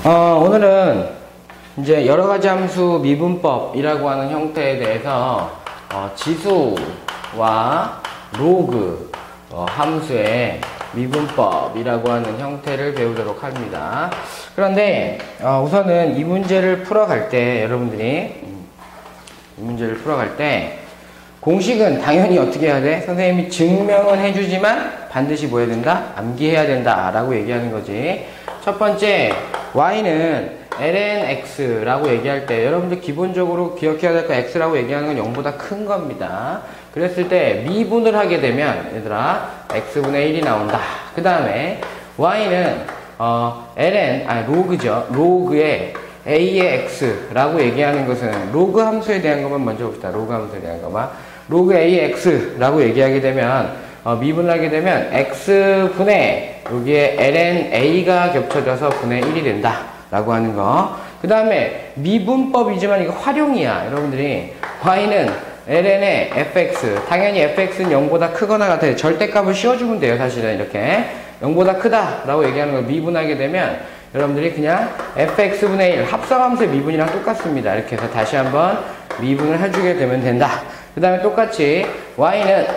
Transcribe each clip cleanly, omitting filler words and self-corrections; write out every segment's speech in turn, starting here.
오늘은 이제 여러가지 함수 미분법이라고 하는 형태에 대해서 지수와 로그 함수의 미분법이라고 하는 형태를 배우도록 합니다. 그런데 우선은 이 문제를 풀어갈 때 여러분들이 이 문제를 풀어갈 때 공식은 당연히 어떻게 해야 돼? 선생님이 증명은 해주지만 반드시 뭐 해야 된다? 암기해야 된다 라고 얘기하는 거지. 첫 번째, y는 ln x라고 얘기할 때 여러분들 기본적으로 기억해야 될 거 x라고 얘기하는 건 0보다 큰 겁니다. 그랬을 때 미분을 하게 되면 얘들아 x분의 1이 나온다. 그 다음에 y는 로그죠. 로그의 a의 x라고 얘기하는 것은 로그 함수에 대한 것만 먼저 봅시다. 로그 함수에 대한 것만. 로그 a의 x라고 얘기하게 되면 미분을 하게 되면 x분의 여기에 ln a가 겹쳐져서 분의 1이 된다 라고 하는 거. 그 다음에 미분법이지만 이거 활용이야. 여러분들이 y는 ln의 fx, 당연히 fx는 0보다 크거나 같아요. 절대값을 씌워주면 돼요. 사실은 이렇게 0보다 크다 라고 얘기하는 걸 미분하게 되면 여러분들이 그냥 fx분의 1 합성함수의 미분이랑 똑같습니다. 이렇게 해서 다시 한번 미분을 해주게 되면 된다. 그 다음에 똑같이 y는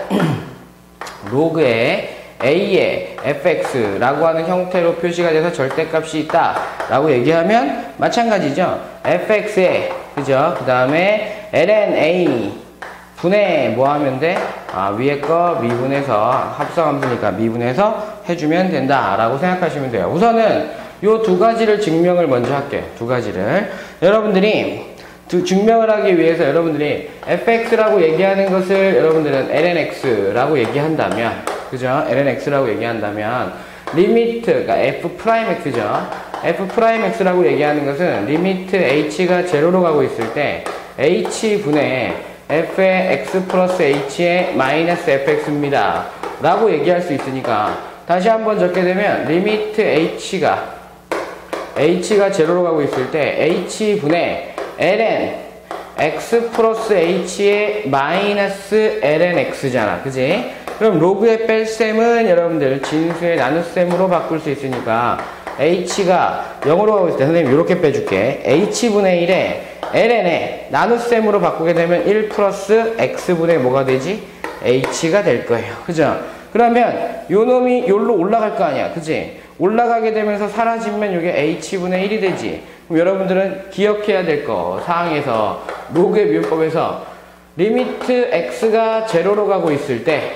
로그의 a의 fx라고 하는 형태로 표시가 돼서 절대값이 있다 라고 얘기하면 마찬가지죠. fx에 그죠? 그 다음에 ln a 분의 뭐 하면 돼? 위에 거 미분해서 합성함수니까 미분해서 해주면 된다 라고 생각하시면 돼요. 우선은 요 두 가지를 증명을 먼저 할게요. 두 가지를 여러분들이 증명을 하기 위해서 여러분들이 fx라고 얘기하는 것을 여러분들은 lnx라고 얘기한다면, 그죠? lnx라고 얘기한다면, 리미트, 그러니까 f'x죠? f'x라고 얘기하는 것은 리미트 h가 제로로 가고 있을 때, h분의 f의 x 플러스 h의 마이너스 fx입니다. 라고 얘기할 수 있으니까, 다시 한번 적게 되면, 리미트 h가 제로로 가고 있을 때, h분의 ln x 플러스 h의 마이너스 ln x잖아. 그지? 그럼 로그의 뺄셈은 여러분들 진수의 나눗셈으로 바꿀 수 있으니까 h가 0으로 가고 있을 때 선생님 이렇게 빼줄게. h분의 1에 ln에 나눗셈으로 바꾸게 되면 1 플러스 x분의 뭐가 되지? h가 될 거예요. 그죠? 그러면 요 놈이 요로 올라갈 거 아니야. 그지? 올라가게 되면서 사라지면 이게 h분의 1이 되지. 그럼 여러분들은 기억해야 될 거 사항에서 로그의 미분법에서 리미트 x가 제로로 가고 있을 때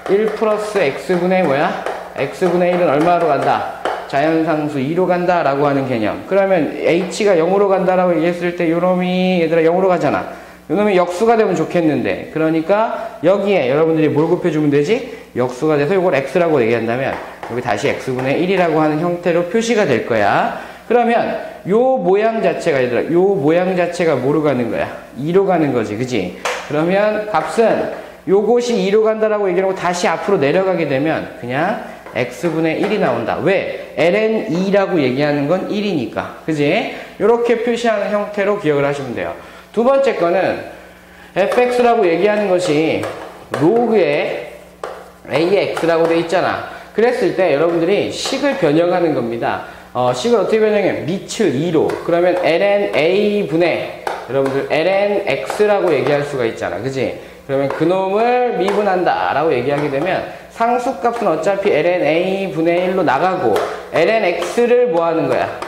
1 플러스 x분의 뭐야? x분의 1은 얼마로 간다? 자연상수 2로 간다 라고 하는 개념. 그러면 h가 0으로 간다라고 얘기했을 때 요놈이 얘들아 0으로 가잖아. 요놈이 역수가 되면 좋겠는데 그러니까 여기에 여러분들이 뭘 곱해주면 되지? 역수가 돼서 이걸 x라고 얘기한다면 여기 다시 x분의 1이라고 하는 형태로 표시가 될 거야. 그러면 요 모양 자체가 얘들아 요 모양 자체가 뭐로 가는 거야? 2로 가는 거지. 그지? 그러면 값은 요것이 2로 간다라고 얘기하고 다시 앞으로 내려가게 되면 그냥 x분의 1이 나온다. 왜? ln 2라고 얘기하는 건 1이니까. 그지? 요렇게 표시하는 형태로 기억을 하시면 돼요. 두 번째 거는 fx라고 얘기하는 것이 로그의 a의 x라고 돼 있잖아. 그랬을 때 여러분들이 식을 변형하는 겁니다. 식을 어떻게 변형해? 미츠 2로. 그러면 ln a분의 여러분들 ln x라고 얘기할 수가 있잖아. 그지? 그러면 그놈을 미분한다 라고 얘기하게 되면 상수값은 어차피 ln a분의 1로 나가고 ln x를 뭐 하는 거야?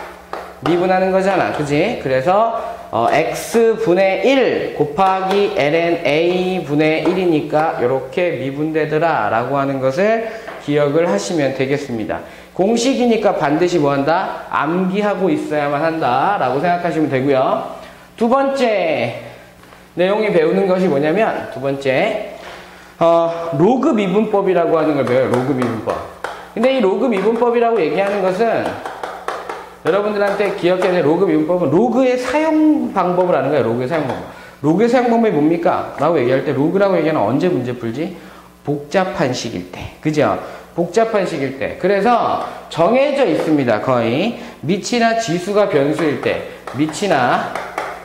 미분하는 거잖아. 그지? 그래서 x분의 1 곱하기 ln a분의 1이니까 이렇게 미분되더라 라고 하는 것을 기억을 하시면 되겠습니다. 공식이니까 반드시 뭐 한다? 암기하고 있어야만 한다 라고 생각하시면 되고요. 두 번째 내용이 배우는 것이 뭐냐면 두 번째 로그 미분법이라고 하는 걸 배워요. 로그 미분법. 근데 이 로그 미분법이라고 얘기하는 것은 여러분들한테 기억해야 될 로그 미분법은 로그의 사용 방법을 아는 거예요. 로그의 사용 방법. 로그의 사용 방법이 뭡니까? 라고 얘기할 때 로그라고 얘기하는 언제 문제 풀지? 복잡한 식일 때. 그죠? 복잡한 식일 때. 그래서 정해져 있습니다. 거의 미치나 지수가 변수일 때, 미치나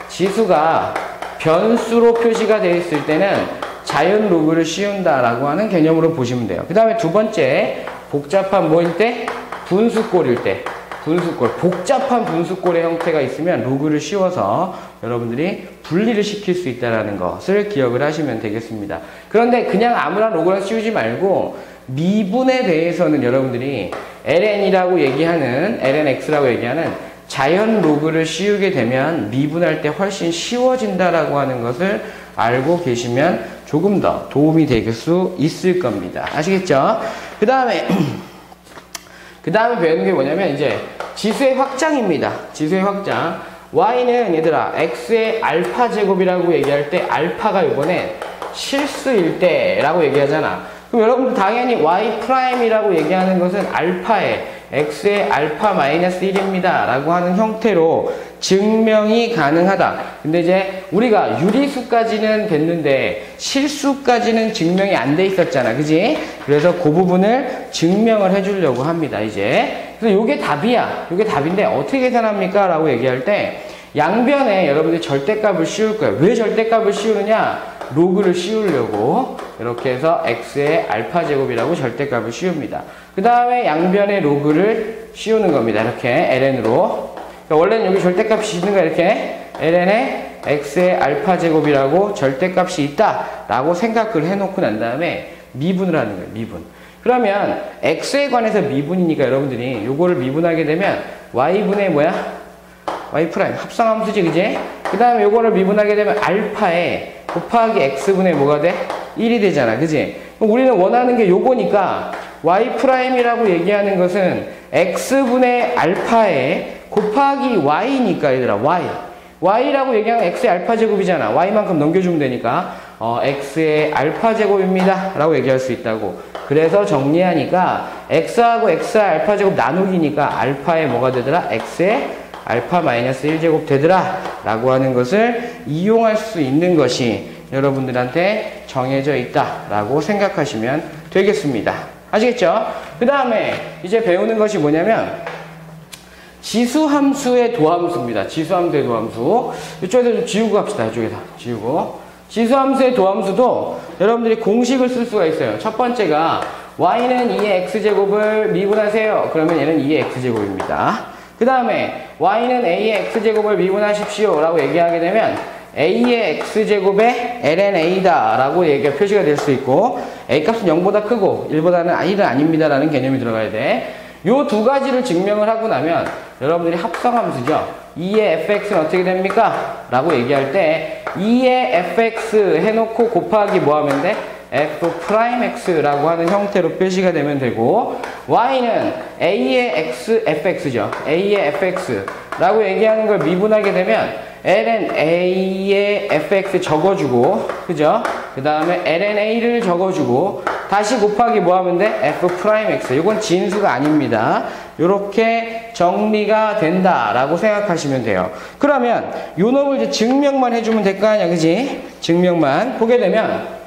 지수가 변수로 표시가 되어 있을 때는 자연 로그를 씌운다라고 하는 개념으로 보시면 돼요. 그 다음에 두 번째 복잡한 뭐일 때? 분수꼴일 때. 분수꼴, 복잡한 분수꼴의 형태가 있으면 로그를 씌워서 여러분들이 분리를 시킬 수 있다는 것을 기억을 하시면 되겠습니다. 그런데 그냥 아무나 로그를 씌우지 말고 미분에 대해서는 여러분들이 ln이라고 얘기하는, lnx라고 얘기하는 자연 로그를 씌우게 되면 미분할 때 훨씬 쉬워진다라고 하는 것을 알고 계시면 조금 더 도움이 될 수 있을 겁니다. 아시겠죠? 그 다음에 배우는 게 뭐냐면 이제 지수의 확장입니다. 지수의 확장. y는 얘들아 x의 알파 제곱이라고 얘기할 때 알파가 이번에 실수일 때라고 얘기하잖아. 그럼 여러분들 당연히 y 프라임이라고 얘기하는 것은 알파에 x의 알파 마이너스 1입니다 라고 하는 형태로 증명이 가능하다. 근데 이제 우리가 유리수까지는 됐는데 실수까지는 증명이 안 돼 있었잖아. 그지? 그래서 그 부분을 증명을 해주려고 합니다. 이제. 그래서 요게 답이야. 요게 답인데 어떻게 계산합니까? 라고 얘기할 때 양변에 여러분들이 절대값을 씌울 거예요. 왜 절대값을 씌우느냐? 로그를 씌우려고 이렇게 해서 x의 알파 제곱이라고 절대값을 씌웁니다. 그 다음에 양변에 로그를 씌우는 겁니다. 이렇게 ln으로. 그러니까 원래는 여기 절대값이 있는 거야. 이렇게 ln에 x의 알파 제곱이라고 절대값이 있다 라고 생각을 해놓고 난 다음에 미분을 하는 거예요. 미분. 그러면 x에 관해서 미분이니까 여러분들이 요거를 미분하게 되면 y분의 뭐야? y 프라임 합성함수지, 그지? 그 다음에 요거를 미분하게 되면 알파에 곱하기 x분의 뭐가 돼? 1이 되잖아, 그지? 그럼 우리는 원하는 게 요거니까 y 프라임이라고 얘기하는 것은 x분의 알파에 곱하기 y니까 얘들아 y라고 얘기하면 x의 알파 제곱이잖아. y만큼 넘겨주면 되니까 x의 알파 제곱입니다 라고 얘기할 수 있다고. 그래서 정리하니까 x하고 x의 알파 제곱 나누기니까 알파에 뭐가 되더라? x의 알파 마이너스 1제곱 되더라 라고 하는 것을 이용할 수 있는 것이 여러분들한테 정해져 있다 라고 생각하시면 되겠습니다. 아시겠죠? 그 다음에 이제 배우는 것이 뭐냐면 지수함수의 도함수입니다. 지수함수의 도함수. 이쪽에서 좀 지우고 갑시다. 이쪽에서 지우고. 지수함수의 도함수도 여러분들이 공식을 쓸 수가 있어요. 첫 번째가 y는 2의 x제곱을 미분하세요. 그러면 얘는 2의 x제곱입니다. 그 다음에 y는 a의 x제곱을 미분하십시오 라고 얘기하게 되면 a의 x제곱에 lnA다 라고 얘기가 표시가 될 수 있고 a값은 0보다 크고 1보다는 1은 아닙니다 라는 개념이 들어가야 돼. 요 두 가지를 증명을 하고 나면 여러분들이 합성함수죠. 2의 fx는 어떻게 됩니까? 라고 얘기할 때 2의 fx 해놓고 곱하기 뭐 하면 돼? f'x라고 하는 형태로 표시가 되면 되고 y는 a의 fx죠. a의 fx라고 얘기하는 걸 미분하게 되면 ln a의 fx 적어주고 그죠? 그 다음에 ln a를 적어주고 다시 곱하기 뭐 하면 돼? f'x. 이건 진수가 아닙니다. 이렇게 정리가 된다라고 생각하시면 돼요. 그러면 요 놈을 이제 증명만 해주면 될 거 아니야, 그지? 증명만 보게 되면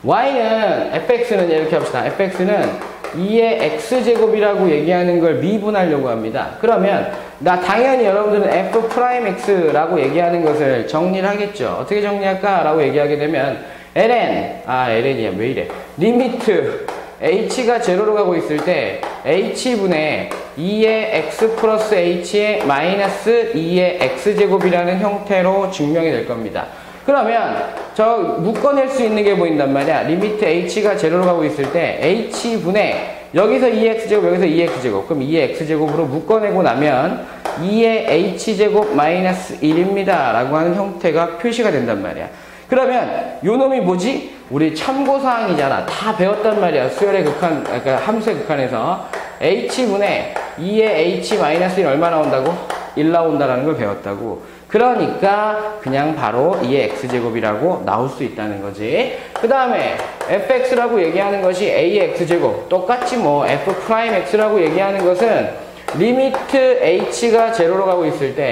y는 fx는 이렇게 합시다. fx는 2의 x제곱이라고 얘기하는 걸 미분하려고 합니다. 그러면 나 당연히 여러분들은 f'x라고 얘기하는 것을 정리를 하겠죠. 어떻게 정리할까? 라고 얘기하게 되면 ln이야 왜 이래? 리미트 h가 제로로 가고 있을 때 h분의 2의 x 플러스 h의 마이너스 2의 x제곱이라는 형태로 증명이 될 겁니다. 그러면 저 묶어낼 수 있는 게 보인단 말이야. 리미트 h가 제로로 가고 있을 때 h분의 여기서 2x제곱 여기서 2x제곱 그럼 2x제곱으로 묶어내고 나면 2의 h제곱 마이너스 1입니다 라고 하는 형태가 표시가 된단 말이야. 그러면 요 놈이 뭐지? 우리 참고사항이잖아. 다 배웠단 말이야. 수열의 극한, 그러니까 함수의 극한에서 h분의 2의 h 마이너스 1 얼마 나온다고? 1 나온다라는 걸 배웠다고. 그러니까 그냥 바로 2의 x제곱이라고 나올 수 있다는 거지. 그 다음에 fx라고 얘기하는 것이 a의 x제곱. 똑같이 뭐 f'x라고 얘기하는 것은 리미트 h가 제로로 가고 있을 때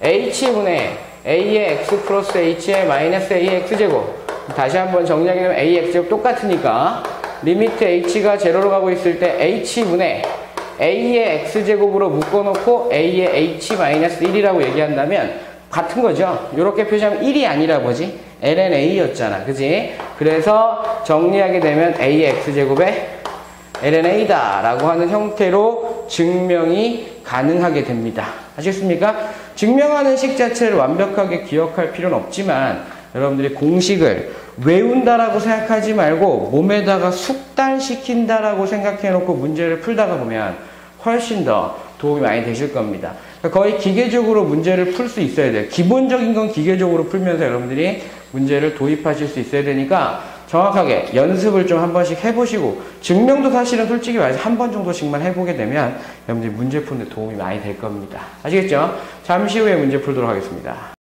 h분의 a의 x 플러스 h의 마이너스 a의 x제곱. 다시 한번 정리하게 되면 a의 x제곱 똑같으니까 리미트 h가 제로로 가고 있을 때 h분의 a의 x제곱으로 묶어놓고 a의 h 마이너스 1이라고 얘기한다면 같은 거죠. 이렇게 표시하면 1이 아니라 뭐지? ln a였잖아. 그지? 그래서 정리하게 되면 a의 x제곱에 LNA다 라고 하는 형태로 증명이 가능하게 됩니다. 아시겠습니까? 증명하는 식 자체를 완벽하게 기억할 필요는 없지만 여러분들이 공식을 외운다라고 생각하지 말고 몸에다가 숙달시킨다라고 생각해 놓고 문제를 풀다가 보면 훨씬 더 도움이 많이 되실 겁니다. 그러니까 거의 기계적으로 문제를 풀 수 있어야 돼요. 기본적인 건 기계적으로 풀면서 여러분들이 문제를 도입하실 수 있어야 되니까 정확하게 연습을 좀 한 번씩 해보시고, 증명도 사실은 솔직히 말해서 한 번 정도씩만 해보게 되면 여러분들이 문제 푸는 데 도움이 많이 될 겁니다. 아시겠죠? 잠시 후에 문제 풀도록 하겠습니다.